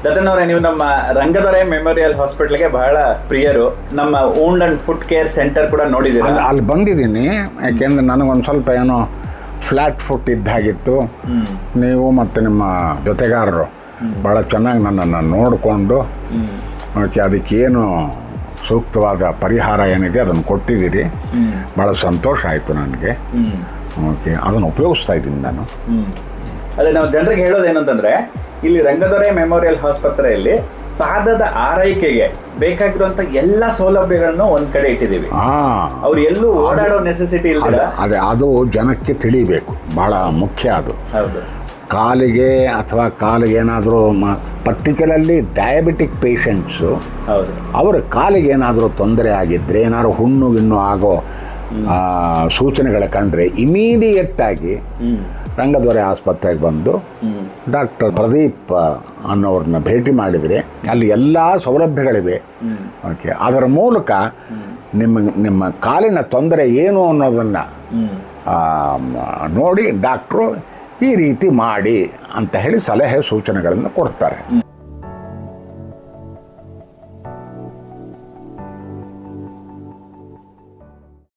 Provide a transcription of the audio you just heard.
ದತ್ತನ್ ಅವರೇ, ನೀವು ನಮ್ಮ ರಂಗದೊರೆ ಮೆಮೋರಿಯಲ್ ಹಾಸ್ಪಿಟಲ್ಗೆ ಬಹಳ ಪ್ರಿಯರು. ನಮ್ಮ wound and foot care centre ಕೂಡ ನೋಡಿದ್ದೀರಾ? ಅಲ್ಲಿ ಬಂದಿದ್ದೀನಿ, ಯಾಕೆಂದ್ರೆ ನನಗೊಂದು ಸ್ವಲ್ಪ ಏನೋ ಫ್ಲ್ಯಾಟ್ ಫುಟ್ ಇದ್ದಾಗಿತ್ತು. ನೀವು ಮತ್ತು ನಿಮ್ಮ ಜೊತೆಗಾರರು ಭಾಳ ಚೆನ್ನಾಗಿ ನನ್ನನ್ನು ನೋಡಿಕೊಂಡು ಓಕೆ ಅದಕ್ಕೇನು ಸೂಕ್ತವಾದ ಪರಿಹಾರ ಏನಿದೆ ಅದನ್ನು ಕೊಟ್ಟಿದ್ದೀರಿ. ಭಾಳ ಸಂತೋಷ ಆಯಿತು ನನಗೆ. ಓಕೆ, ಅದನ್ನು ಉಪಯೋಗಿಸ್ತಾ ಇದ್ದೀನಿ ನಾನು. ಅದೇ ನಾವು ಜನರಿಗೆ ಹೇಳೋದೇನಂತಂದರೆ, ಇಲ್ಲಿ ರಂಗದೊರೆ ಮೆಮೋರಿಯಲ್ ಆಸ್ಪತ್ರೆಯಲ್ಲಿ ಪಾದದ ಆರೈಕೆಗೆ ಬೇಕಾಗಿರುವಂಥ ಎಲ್ಲ ಸೌಲಭ್ಯಗಳನ್ನು ಒಂದು ಕಡೆ ಇಟ್ಟಿದ್ದೀವಿ. ಅವ್ರು ಎಲ್ಲೂ ಓಡಾಡೋ ನೆಸೆಸಿಟಿ ಇಲ್ಲ. ಅದೇ ಅದು ಜನಕ್ಕೆ ತಿಳಿಬೇಕು, ಭಾಳ ಮುಖ್ಯ ಅದು. ಹೌದು. ಕಾಲಿಗೆ ಅಥವಾ ಕಾಲಿಗೆ ಏನಾದರೂ ಪರ್ಟಿಕ್ಯುಲರ್ಲಿ ಡಯಾಬಿಟಿಕ್ ಪೇಷಂಟ್ಸು, ಹೌದು, ಅವರ ಕಾಲಿಗೆ ಏನಾದರೂ ತೊಂದರೆ ಆಗಿದ್ದರೆ, ಏನಾದ್ರು ಹುಣ್ಣು ಗಿಣ್ಣು ಆಗೋ ಸೂಚನೆಗಳ ಕಂಡ್ರೆ ಇಮಿಡಿಯೇಟಾಗಿ ರಂಗದೊರೆ ಆಸ್ಪತ್ರೆಗೆ ಬಂದು ಡಾಕ್ಟರ್ ಪ್ರದೀಪ್ ಅನ್ನೋರನ್ನ ಭೇಟಿ ಮಾಡಿದರೆ ಅಲ್ಲಿ ಎಲ್ಲ ಸೌಲಭ್ಯಗಳಿವೆ. ಓಕೆ, ಅದರ ಮೂಲಕ ನಿಮ್ಮ ಕಾಲಿನ ತೊಂದರೆ ಏನು ಅನ್ನೋದನ್ನು ನೋಡಿ ಡಾಕ್ಟ್ರು ಈ ರೀತಿ ಮಾಡಿ ಅಂತ ಹೇಳಿ ಸಲಹೆ ಸೂಚನೆಗಳನ್ನು ಕೊಡ್ತಾರೆ.